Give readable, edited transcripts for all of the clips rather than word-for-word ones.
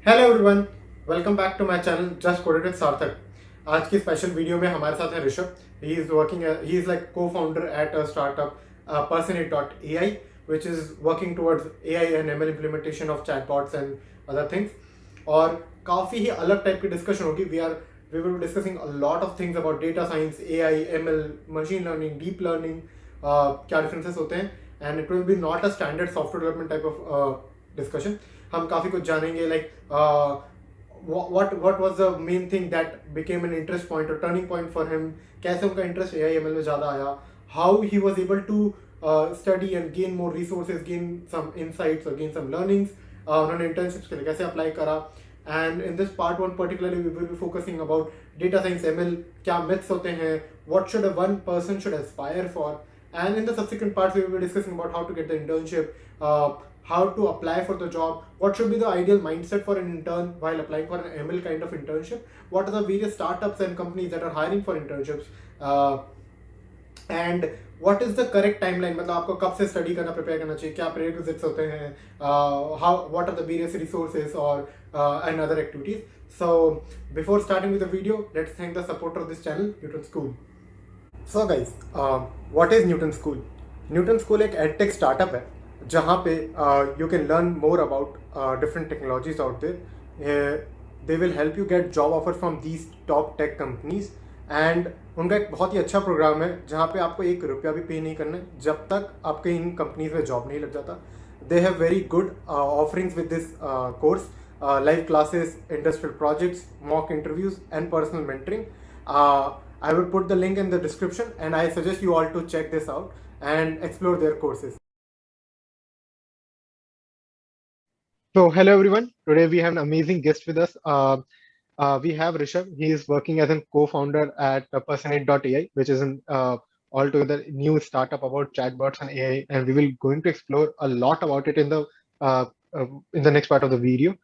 Hello everyone, welcome back to my channel just coded with Sarthak. आज की special video में हमारे साथ है Rishabh. He is like co-founder at a startup Personate.ai, which is working towards AI and ML implementation of chatbots and other things। और काफ़ी ही अलग type की डिस्कशन होगी। We will be discussing a lot of things about data science, AI, ML, machine learning, deep learning, क्या differences होते हैं। And it will be not a standard software development type of discussion. हम काफ़ी कुछ जानेंगे, like what was the main thing that became an interest point or turning point for him, कैसे उनका interest AI ML में ज़्यादा आया, how he was able to study and gain more resources, gain some insights or gain some learnings, उन्होंने internships के लिए कैसे apply करा। And in this part one particularly we will be focusing about data science, ML, क्या myths होते हैं, what should a one person should aspire for, and in the subsequent parts we will be discussing about how to get the internship, how to apply for the job, what should be the ideal mindset for an intern while applying for an ML kind of internship, what are the various startups and companies that are hiring for internships, and what is the correct timeline, मतलब आपको कब से study करना, prepare करना चाहिए, क्या prerequisites होते हैं, how what are the various resources और and other activities. So before starting with the video, let's thank the supporter of this channel, Newton School. So guys, what is Newton School? Newton School एक edtech startup है जहाँ पे you can learn more about different technologies out there. They will help you get job offer from these top tech companies. And उनका एक बहुत ही अच्छा programme है जहाँ पे आपको ₹1 भी पे नहीं करना है जब तक आपके इन कंपनीज में जॉब नहीं लग जाता। They have very good offerings with this course, live classes, industrial projects, mock interviews and personal mentoring. I will put the link in the description and I suggest you all to check this out and explore their courses. So hello everyone. Today we have an amazing guest with us. We have Rishabh. He is working as a co-founder at Personate.ai, which is an altogether new startup about chatbots and AI, and we will going to explore a lot about it uh, in the next part of the video.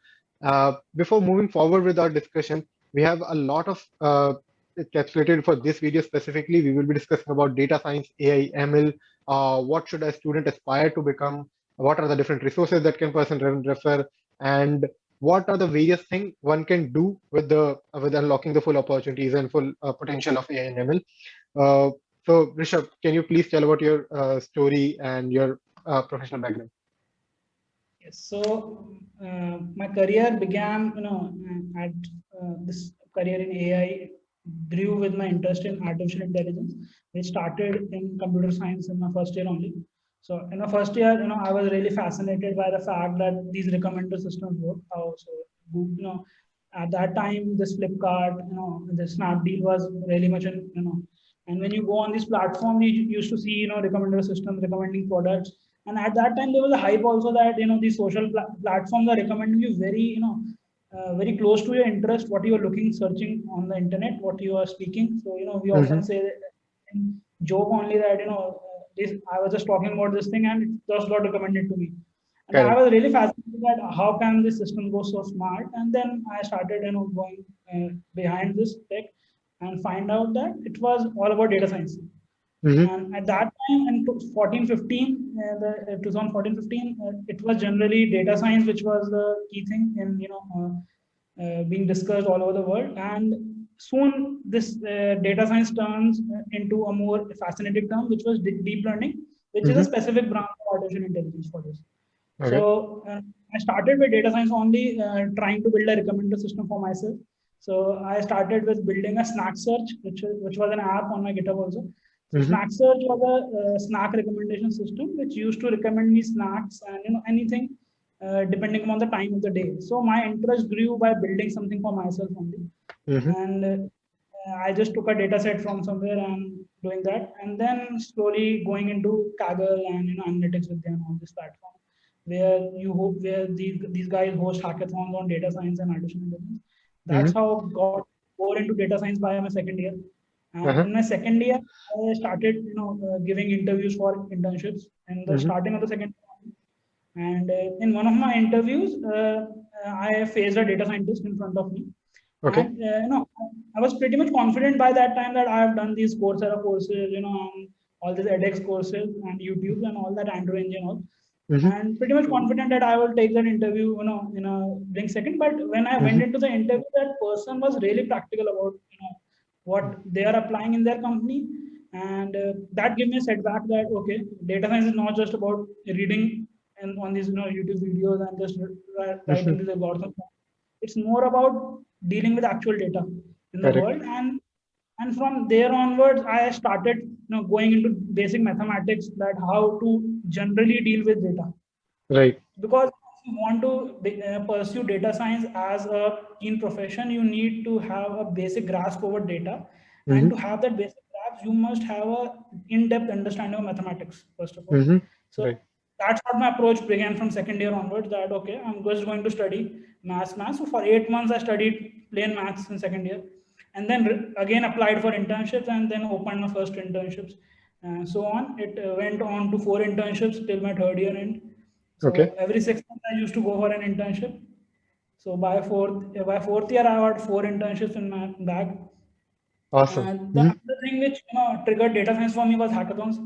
Before moving forward with our discussion, we have a lot of encapsulated for this video specifically. We will be discussing about data science, AI, ML. What should a student aspire to become? What are the different resources that can person refer? And what are the various things one can do with the with unlocking the full opportunities and full potential of AI and ML. Uh, so Rishabh, can you please tell about your story and your professional background? Yes. So my career began, at this career in AI grew with my interest in artificial intelligence, which started in computer science in my first year only. So in my first year, I was really fascinated by the fact that these recommender systems work. How so, at that time, this Flipkart, the Snapdeal was really much in, and when you go on this platform, you used to see, recommender systems recommending products. And at that time, there was a hype also that these social platforms are recommending you very very close to your interest, what you are looking, searching on the internet, what you are speaking. So we often say that in joke only that this I was just talking about this thing and it just got recommended to me. And I Correct. was really fascinated that how can this system go so smart. And then I started going behind this tech and find out that it was all about data science. Mm-hmm. And at that time, in 2014-15, it was generally data science, which was the key thing in being discussed all over the world. And soon, this data science turns into a more fascinating term, which was deep learning, which is a Mm-hmm. specific branch of artificial intelligence for this. Okay. So I started with data science only, trying to build a recommender system for myself. So I started with building a snack search, which was an app on my GitHub also. So Mm-hmm. snack search was a snack recommendation system which used to recommend me snacks and anything depending upon the time of the day. So my interest grew by building something for myself only, Mm-hmm. and I just took a data set from somewhere and doing that, and then slowly going into Kaggle and analytics with them on this platform, where where these guys host hackathons on data science and artificial intelligence. That's Mm-hmm. how I got more into data science by my second year. And Uh-huh. in my second year, I started, giving interviews for internships in the Mm-hmm. starting of the second year. And in one of my interviews, I faced a data scientist in front of me. Okay. And, I was pretty much confident by that time that I have done these Coursera courses, and all these edX courses and YouTube and all that Android Engine all. and pretty much confident that I will take that interview, in a blink second. But when I went into the interview, that person was really practical about, what they are applying in their company, and that gave me a setback that okay, data science is not just about reading and on these, YouTube videos and just writing these algorithms. It's more about dealing with actual data in the Correct. world, and from there onwards, I started, going into basic mathematics, that how to generally deal with data, Right. because if you want to pursue data science as a keen profession, you need to have a basic grasp over data, and to have that basic grasp, you must have a in-depth understanding of mathematics first of all. So Right. that's what my approach began from second year onwards. That okay, I'm just going to study maths. So for 8 months, I studied plain maths in second year, and then again applied for internships, and then opened my first internships. So on, it went on to 4 internships till my third year end. Okay. So every 6 months I used to go for an internship. So by fourth year I had 4 internships in my bag. Awesome. And the other thing which triggered data science for me was hackathons.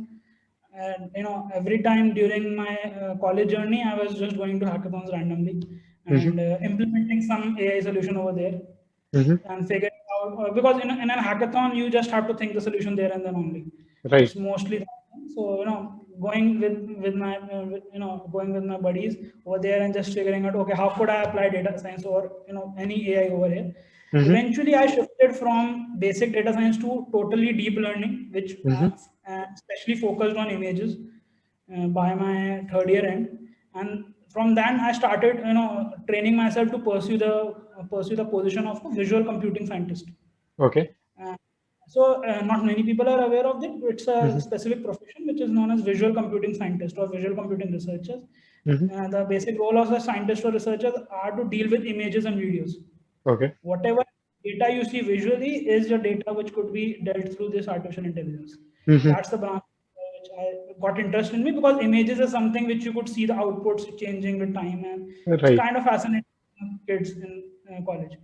And every time during my college journey, I was just going to hackathons randomly and implementing some AI solution over there and figuring out, because in a hackathon you just have to think the solution there and then only. Right. It's mostly that. So going with my going with my buddies over there and just figuring out, okay, how could I apply data science or any AI over here. Eventually I shifted from basic data science to totally deep learning, which especially focused on images by my third year end. And from then I started training myself to pursue the position of a visual computing scientist. Okay. uh, so not many people are aware of it. It's a specific profession which is known as visual computing scientist or visual computing researchers. The basic role of the scientist or researchers are to deal with images and videos. Okay. Whatever data you see visually is your data which could be dealt through this artificial intelligence. That's the branch which I got interest in me, because images is something which you could see the outputs changing with time, and it's Right. kind of fascinating kids in college.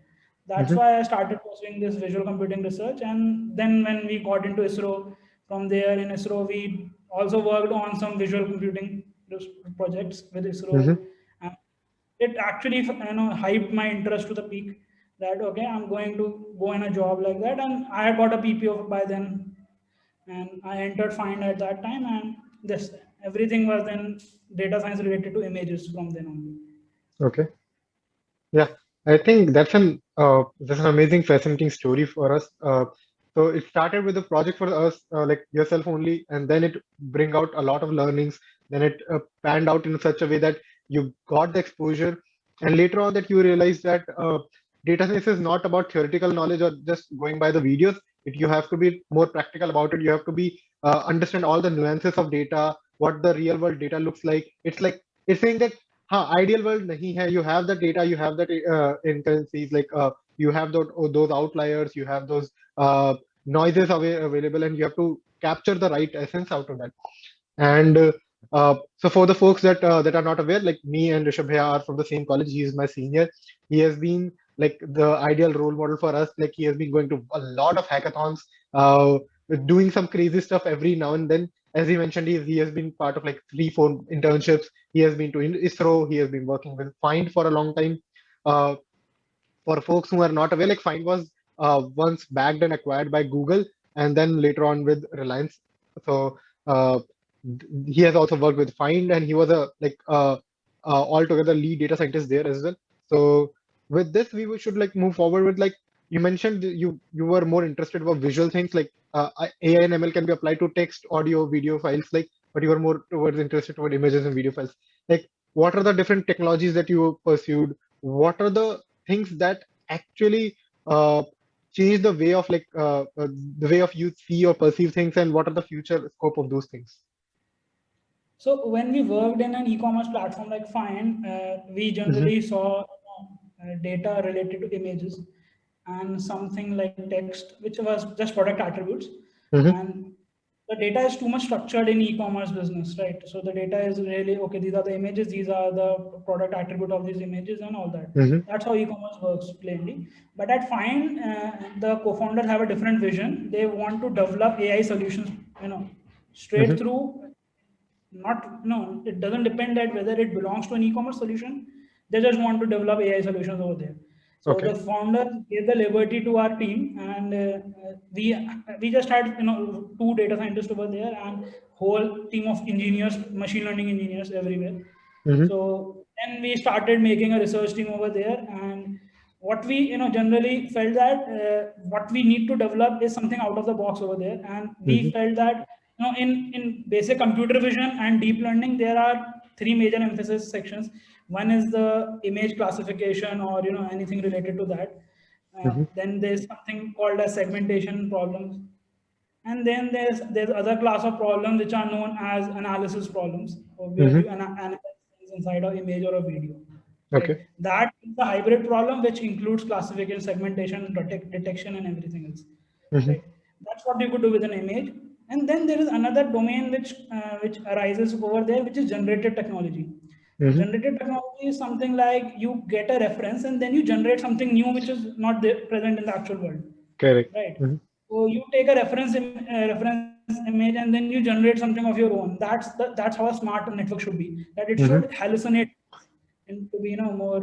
That's why I started pursuing this visual computing research. And then when we got into ISRO, from there in ISRO, we also worked on some visual computing projects with ISRO. And it actually hyped my interest to the peak, that okay, I'm going to go in a job like that. And I had got a PPO by then, and I entered Find at that time, and this everything was then data science related to images from then only. Okay. Yeah, I think that's an amazing, fascinating story for us. So it started with a project for us, like yourself only, and then it bring out a lot of learnings. Then it panned out in such a way that you got the exposure, and later on that you realize that data science is not about theoretical knowledge or just going by the videos. You have to be more practical about it. You have to be understand all the nuances of data, what the real world data looks like. It's saying that हाँ ideal world नहीं है. You have the data, you have that inconsistencies, like you have those outliers, you have those noises available, and you have to capture the right essence out of that. And so for the folks that are not aware, like me and Rishabh Bhaiya are from the same college. He is my senior. He has been like the ideal role model for us. Like he has been going to a lot of hackathons, uh, doing some crazy stuff every now and then. As he mentioned, he has been part of like 3, 4 internships. He has been to ISRO. He has been working with Find for a long time. Uh, for folks who are not aware, like Find was once backed and acquired by Google, and then later on with Reliance. So uh, he has also worked with Find, and he was a altogether lead data scientist there as well. So with this, should like move forward with like you mentioned you were more interested about visual things like AI and ML can be applied to text, audio, video files, like, but you were more towards interested toward images and video files. Like, what are the different technologies that you pursued? What are the things that actually change the way of the way of you see or perceive things, and what are the future scope of those things? So when we worked in an e-commerce platform like Find, we Mm-hmm. generally saw data related to images and something like text, which was just product attributes. Mm-hmm. And the data is too much structured in e-commerce business, right? So the data is really, okay, these are the images, these are the product attribute of these images and all that. Mm-hmm. That's how e-commerce works plainly. But at Find, the co-founders have a different vision. They want to develop AI solutions, straight Mm-hmm. through not, it doesn't depend that whether it belongs to an e-commerce solution. They just want to develop AI solutions over there. So Okay. the founder gave the liberty to our team, and we just had, 2 data scientists over there and whole team of engineers, machine learning engineers everywhere. Mm-hmm. So then we started making a research team over there, and what we, generally felt that what we need to develop is something out of the box over there. And we Mm-hmm. felt that, in basic computer vision and deep learning, there are 3 major emphasis sections. One is the image classification, or anything related to that. Mm-hmm. Then there's something called as segmentation problems, and then there's other class of problems which are known as analysis problems, or where Mm-hmm. you analyze things inside an image or a video. Okay. Right? That is the hybrid problem, which includes classification, segmentation, detection, and everything else. Mm-hmm. Right? That's what you could do with an image. And then there is another domain which arises over there, which is generative technology. Mm-hmm. Generative technology is something like you get a reference and then you generate something new which is not there, present in the actual world. Correct. Right? Mm-hmm. So you take a reference image and then you generate something of your own. That's how a smart network should be. That it Mm-hmm. should hallucinate. And to be, more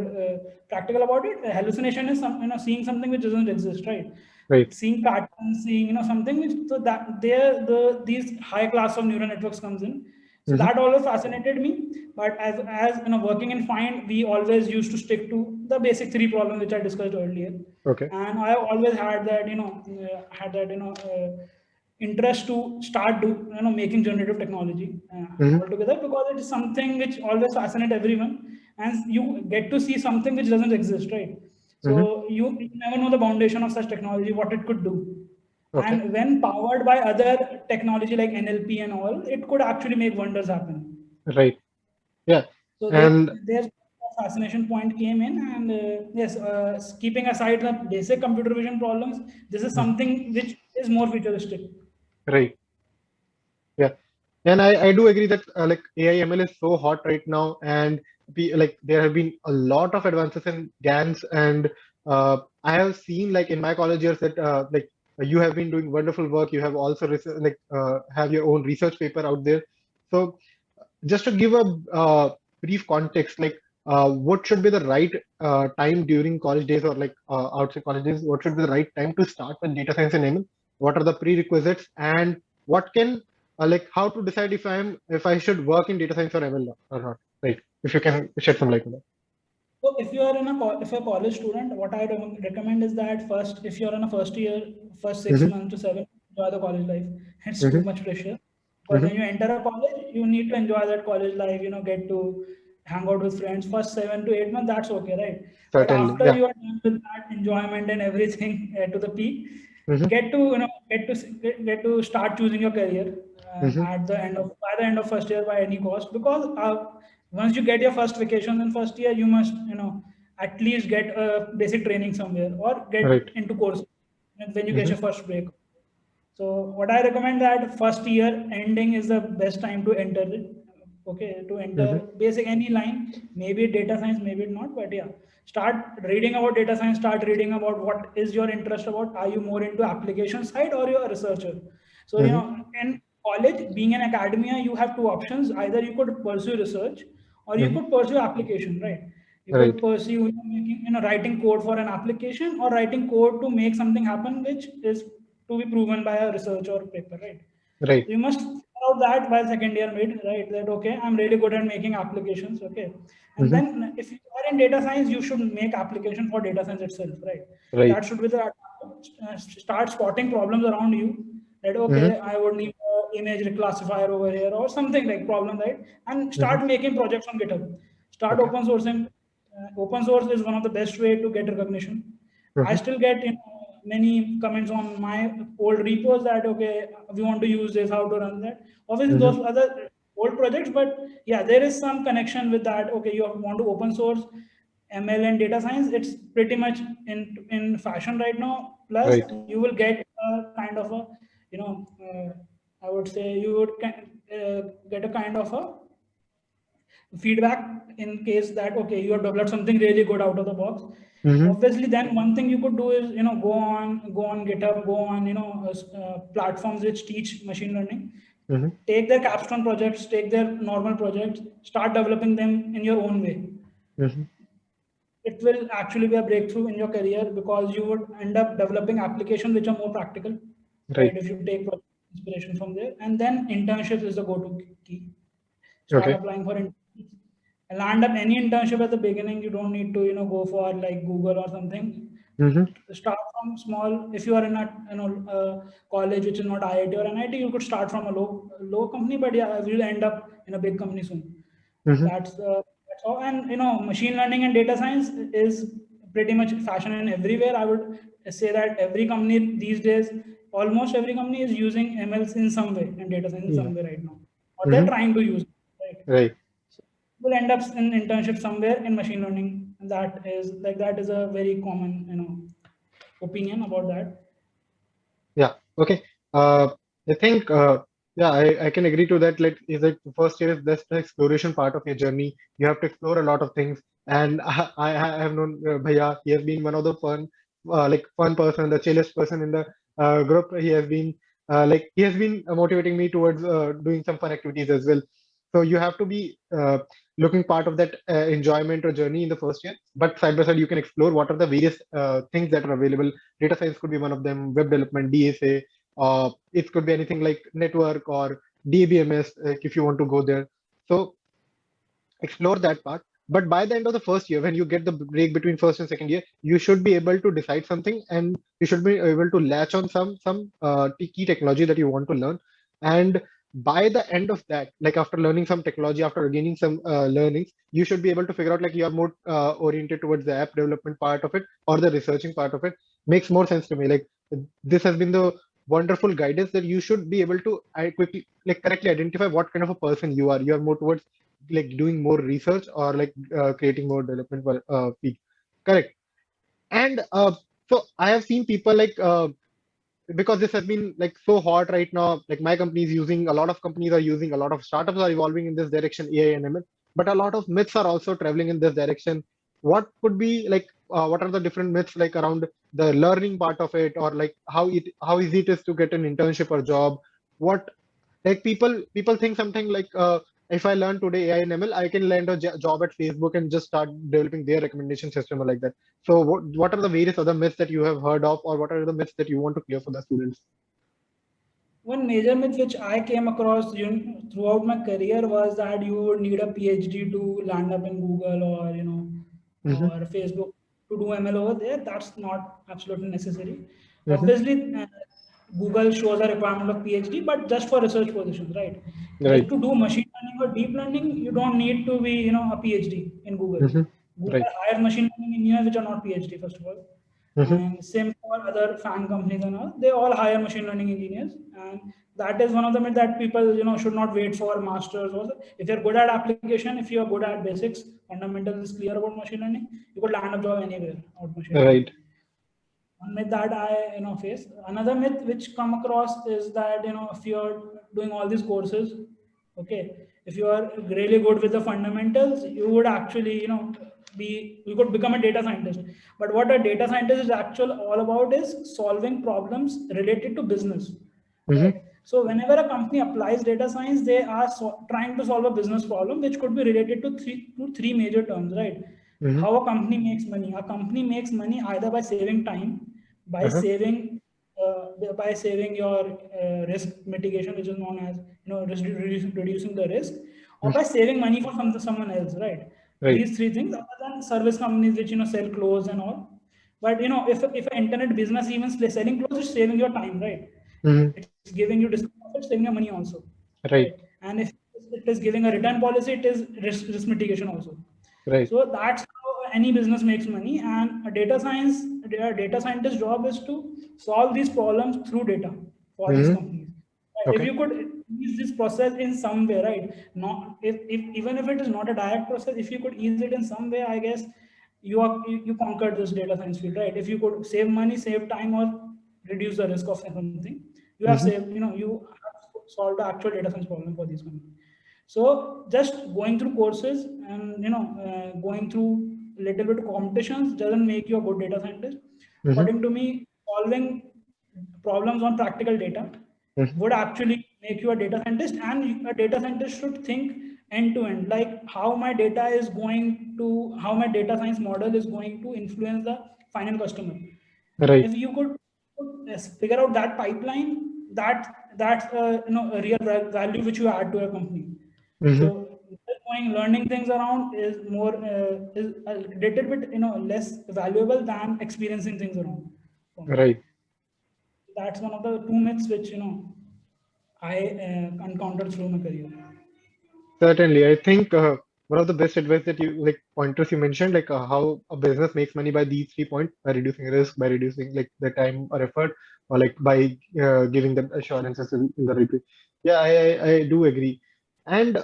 practical about it, hallucination is seeing something which doesn't exist, right? Right. Seeing patterns, seeing, something which, so that there these high class of neural networks comes in. So Mm-hmm. that always fascinated me. But as working in Find, we always used to stick to the basic 3 problems which I discussed earlier. Okay. And I always had that, interest to start making generative technology Mm-hmm. altogether, because it is something which always fascinates everyone, and you get to see something which doesn't exist, right? Mm-hmm. So you never know the foundation of such technology, what it could do. Okay. And when powered by other technology like NLP and all, it could actually make wonders happen. Right. Yeah. So And there's a fascination point came in, and yes, keeping aside the basic computer vision problems, this is Mhm. something which is more futuristic. Right. Yeah. And I do agree that like AI ML is so hot right now, and like there have been a lot of advances in GANs, and I have seen like in my college years that like you have been doing wonderful work. You have also like have your own research paper out there. So just to give a brief context, like what should be the right time during college days, or like outside college days, what should be the right time to start with data science and ML? What are the prerequisites, and what can like how to decide if I should work in data science or ML or not? Right? If you can shed some light on that. So if you are if you're a college student, what I recommend is that first, if you're in a first year, first six Mm-hmm. months to 7, enjoy the college life. It's too Mm-hmm. much pressure. But Mm-hmm. when you enter a college, you need to enjoy that college life. Get to hang out with friends. First 7 to 8 months, that's okay, right? But Certainly. after Yeah. you are done with that enjoyment and everything to the peak, Mm-hmm. get to get to start choosing your career Mm-hmm. at the end of by the end of first year by any cost, because once you get your first vacation in first year, you must at least get a basic training somewhere or Right. get into course when you get Mm-hmm. your first break. So what I recommend, that first year ending is the best time to enter it. Okay, to Mm-hmm. enter basic any line, maybe data science, maybe not, but yeah, start reading about data science. Start reading about what is your interest about. Are you more into application side or you're a researcher? So Mm-hmm. in college, being in academia, you have 2 options. Either you could pursue research or you Mm-hmm. could pursue application, right? You could Right. pursue making writing code for an application, or writing code to make something happen which is to be proven by a research or paper, right? Right. So you must figure out that by second year mid, right? That okay, I'm really good at making applications, okay. And Mm-hmm. then if you are in data science, you should make application for data science itself, right? Right. That should be the start spotting problems around you. That Mm-hmm. okay, I would need an image reclassifier over here or something like problem, right? And Mm-hmm. start making projects on GitHub. Start Okay. open sourcing. Open source is one of the best way to get recognition. I Mm-hmm. still get many comments on my old repos that okay, we want to use this, how to run that. Obviously, Mm-hmm. those other old projects, but yeah, there is some connection with that. Okay, you want to open source ML and data science. It's pretty much in fashion right now. Plus, Right. you will get a kind of a I would say you would get a kind of a feedback in case that okay, you have developed something really good out of the box. Mm-hmm. Obviously, then one thing you could do is go on GitHub, go on platforms which teach machine learning. take their capstone projects, take their normal projects, start developing them in your own way. It will actually be a breakthrough in your career because you would end up developing applications which are more practical, right? If you take inspiration from there, and then internships is the go-to key. Start applying for internships. Land up any internship at the beginning. You don't need to, go for like Google or something. Start from small. If you are in a college which is not IIT or NIT, you could start from a low company, but yeah, you'll end up in a big company soon. That's all. And machine learning and data science is pretty much fashion in everywhere. I would say that every company these days, almost every company is using MLs in some way and data science in some way right now, or they're trying to use it, right? So will end up in internship somewhere in machine learning, and that is a very common opinion about that. Yeah. Okay. I think yeah, I can agree to that. Like, is it first year is just the exploration part of your journey. You have to explore a lot of things. And I have known Bhaiya. He has been one of the fun person, the chillest person in the group. He has been he has been motivating me towards doing some fun activities as well. So you have to be looking part of that enjoyment or journey in the first year. But side by side, you can explore what are the various things that are available. Data science could be one of them, web development, DSA, it could be anything like network or DBMS, if you want to go there. So explore that part. But by the end of the first year, when you get the break between first and second year, you should be able to decide something, and you should be able to latch on some key technology that you want to learn. And by the end of that, like after learning some technology, after gaining some learnings, you should be able to figure out like you are more oriented towards the app development part of it or the researching part of it. Makes more sense to me. Like this has been the wonderful guidance that you should be able to quickly like correctly identify what kind of a person you are. You are more towards like doing more research or like creating more development peak. Correct. And so I have seen people like because this has been like so hot right now, like my company is using, a lot of companies are using, a lot of startups are evolving in this direction, AI and ML, but a lot of myths are also traveling in this direction. What could be like what are the different myths like around the learning part of it, or like how easy it is to get an internship or job? What like people think something like if I learn today AI and ML, I can land a job at Facebook and just start developing their recommendation system or like that. So what are the various other myths that you have heard of, or what are the myths that you want to clear for the students? One major myth which I came across throughout my career was that you would need a PhD to land up in Google or or Facebook to do ML over there. That's not absolutely necessary. Obviously, Google shows a requirement of PhD, but just for research positions, right? Like to do machine learning or deep learning, you don't need to be a PhD in Google. Google hires machine learning engineers which are not PhD, first of all. And same for other fan companies and all. They all hire machine learning engineers, and that is one of the myths that people should not wait for masters. Also, if you're good at application, if you're good at basics, fundamentals is clear about machine learning, you could land a job anywhere out machine learning. One myth that I face. Another myth which come across is that if you're doing all these courses, okay, if you are really good with the fundamentals, you would actually you could become a data scientist. But what a data scientist is actually all about is solving problems related to business, right? So whenever a company applies data science, they are trying to solve a business problem which could be related to three major terms, right? How a company makes money. A company makes money either by saving time, by saving your risk mitigation, which is known as reducing the risk, or by saving money for someone else, right? These three things, other than service companies which sell clothes and all. But if an internet business even selling clothes is saving your time, right? It's giving you discount, it's saving your money also, right? And if it is giving a return policy, it is risk mitigation also. So that's how any business makes money. And a data scientist job is to solve these problems through data for these companies. Right? If you could ease this process in some way, right? Not if even if it is not a direct process, if you could ease it in some way, I guess you conquered this data science field, right? If you could save money, save time, or reduce the risk of something, you have saved. You have solved the actual data science problem for these companies. So just going through courses and going through a little bit of competitions doesn't make you a good data scientist. According to me, solving problems on practical data would actually make you a data scientist, and a data scientist should think end to end, like how my data is going to, how my data science model is going to influence the final customer. Right. If you could figure out that pipeline, that's a real value which you add to a company. Mm-hmm. So just going learning things around is more is a little bit less valuable than experiencing things around for me. Right. That's one of the two myths which I encountered through my career. Certainly, I think one of the best advice that you like pointers you mentioned, like how a business makes money by these 3 points, by reducing risk, by reducing like the time or effort, or like by giving them assurances in the repeat. Yeah, I do agree. And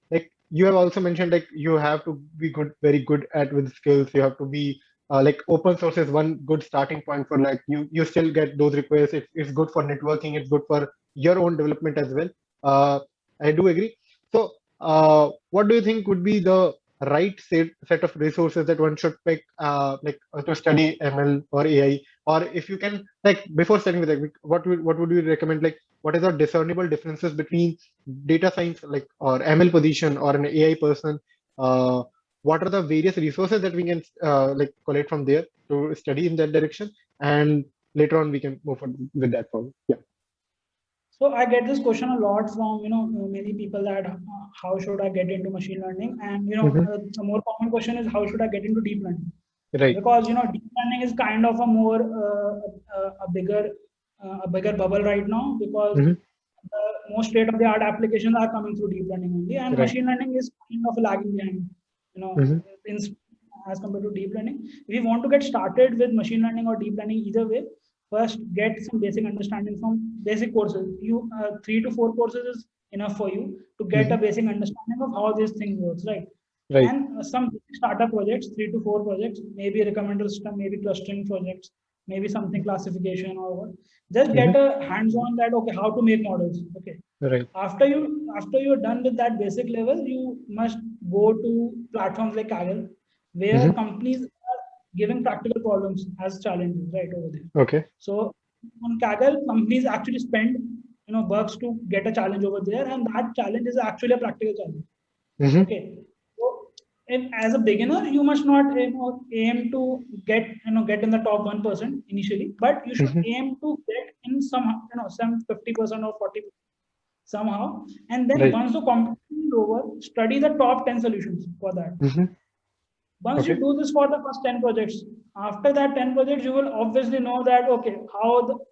like you have also mentioned, like you have to be good, very good at with skills. You have to be like open source is one good starting point for like you still get those requests. It's good for networking. It's good for your own development as well. I do agree. So what do you think would be the right set of resources that one should pick like to study ML or AI? Or if you can like before studying with like, what would you recommend, like what is the discernible differences between data science like or ML position or an AI person? What are the various resources that we can like collect from there to study in that direction, and later on we can move on with that forward. Yeah. So I get this question a lot from many people that how should I get into machine learning, and Hmm. the more common question is how should I get into deep learning, Right. because deep learning is kind of a more a bigger bubble right now, because Hmm. the most state of the art applications are coming through deep learning only, and Right. machine learning is kind of lagging behind, you know, Hmm. in, as compared to deep learning. If you want to get started with machine learning or deep learning, either way, first get some basic understanding from basic courses. You 3 to 4 courses is enough for you to get a Hmm. basic understanding of how this thing works, right? Right. And some startup projects, 3 to 4 projects, maybe recommender system, maybe clustering projects, maybe something classification or what. Just Hmm. get a hands on that, okay, how to make models. Okay. Right. After you're done with that basic level, you must go to platforms like Kaggle, where Hmm. companies are giving practical problems as challenges right over there. Okay. So on Kaggle, companies actually spend bucks to get a challenge over there, and that challenge is actually a practical challenge. Hmm. Okay. So, as a beginner, you must not aim to get in the top 1% initially, but you should Hmm. aim to get in some 50% or 40% somehow, and then Right. once the competition is over, study the top 10 solutions for that. Hmm. Once you Okay. do this for the first 10 projects, after that 10 projects, you will obviously know that, okay, how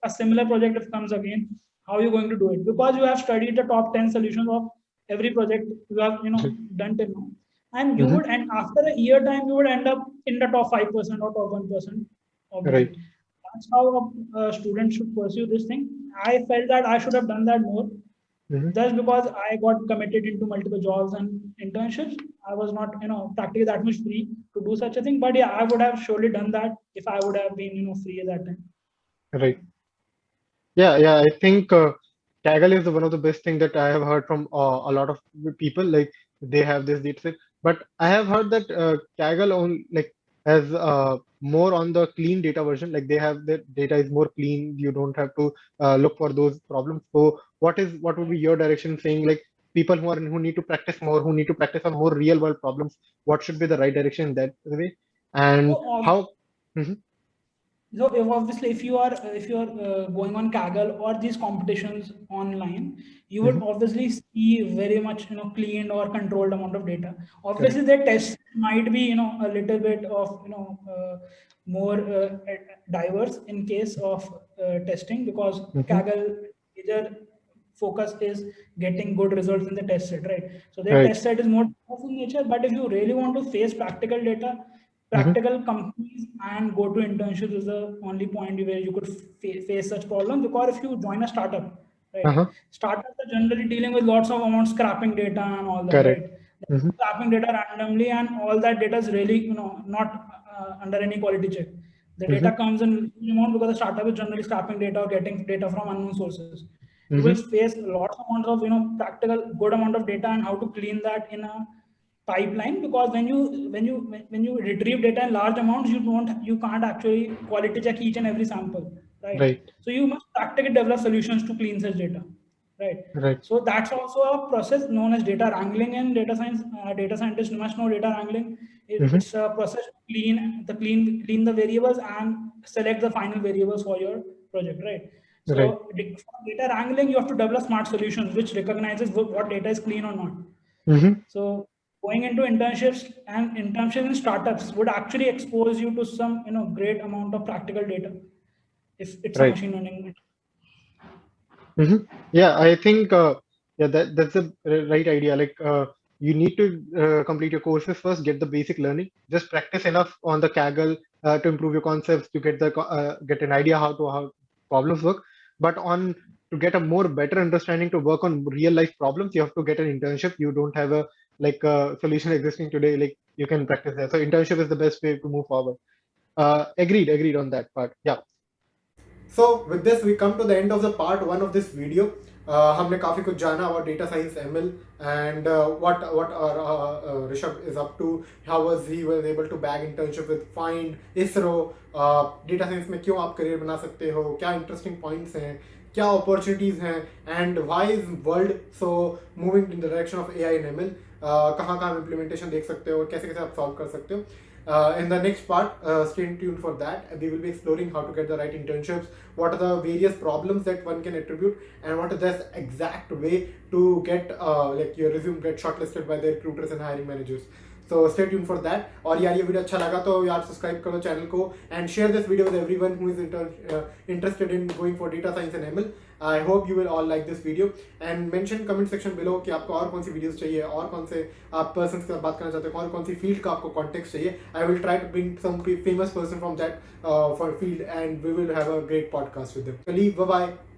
a similar project if comes again, how you're going to do it. Because you have studied the top 10 solutions of every project you have, done till now. And you Hmm. would, and after a year time, you would end up in the top 5% or top 1%, obviously. Right. That's how a student should pursue this thing. I felt that I should have done that more, Hmm. just because I got committed into multiple jobs and internships. I was not, practically that much free to do such a thing. But yeah, I would have surely done that if I would have been, free at that time. Right. Yeah. Yeah. I think Kaggle is one of the best thing that I have heard from a lot of people. Like they have this deep set, but I have heard that Kaggle on like has more on the clean data version. Like they have the data is more clean. You don't have to look for those problems. So what would be your direction saying like people who need to practice more, who need to practice on more real world problems? What should be the right direction in that way? So, And how? Mhm. so obviously, if you are going on Kaggle or these competitions online, you would Mhm. obviously see very much cleaned or controlled amount of data. Correct. Obviously, their tests might be a little bit of more diverse in case of testing, because Mhm. Kaggle either focus is getting good results in the test set, right? So their Right. test set is more in nature. But if you really want to face practical data, Mhm. practical companies and go to internships is the only point where you could face such problems. Because if you join a startup, right, Uh-huh. startups are generally dealing with lots of amounts scrapping data and all that, Correct. right? Mhm. Scrapping data randomly, and all that data is really not under any quality check. The data Mhm. comes in huge amount because the startup is generally scrapping data or getting data from unknown sources. You will Mhm. face lots of amounts of practical good amount of data, and how to clean that in a pipeline. Because when you retrieve data in large amounts, you can't actually quality check each and every sample, right? Right. So you must practically develop solutions to clean such data. right? Right. So that's also a process known as data wrangling in data science. Data scientists must know data wrangling. It's a process to clean the variables and select the final variables for your project, right? So Right. for data wrangling, you have to develop smart solutions which recognizes what data is clean or not. Mm-hmm. So going into internships and internships in startups would actually expose you to some great amount of practical data if it's a Right. machine learning. Mm-hmm. Yeah, I think that's the right idea. Like you need to complete your courses first, get the basic learning, just practice enough on the Kaggle to improve your concepts, to get an idea how problems work. But on to get a more better understanding to work on real life problems, you have to get an internship. You don't have a solution existing today. Like you can practice there. So internship is the best way to move forward. Agreed on that part. Yeah. So with this we come to the end of the part 1 of this video. हमने काफ़ी कुछ जाना about data science ML and what Rishabh is up to, how he was able to bag internship with Find, ISRO, data science में क्यों आप career बना सकते हो, क्या interesting points हैं, क्या opportunities हैं, and why is world so moving in the direction of AI and ML, कहाँ कहाँ implementation देख सकते हो और कैसे कैसे आप solve कर सकते हो. In the next part, stay tuned for that. We will be exploring how to get the right internships, what are the various problems that one can attribute, and what is the exact way to get your resume get shortlisted by the recruiters and hiring managers. So stay tuned for that. और यार ये video अच्छा लगा तो यार subscribe करो channel को and share this video with everyone who is interested in going for data science and ML. I hope you will all like this video and mention comment section below कि आपको और कौन सी videos चाहिए और कौन से आप पर्सन के साथ बात करना चाहते हो और कौन सी फील्ड का आपको कॉन्टेक्स्ट चाहिए. I will try to bring some famous person from that for field and we will have a great podcast with them. So leave, bye bye.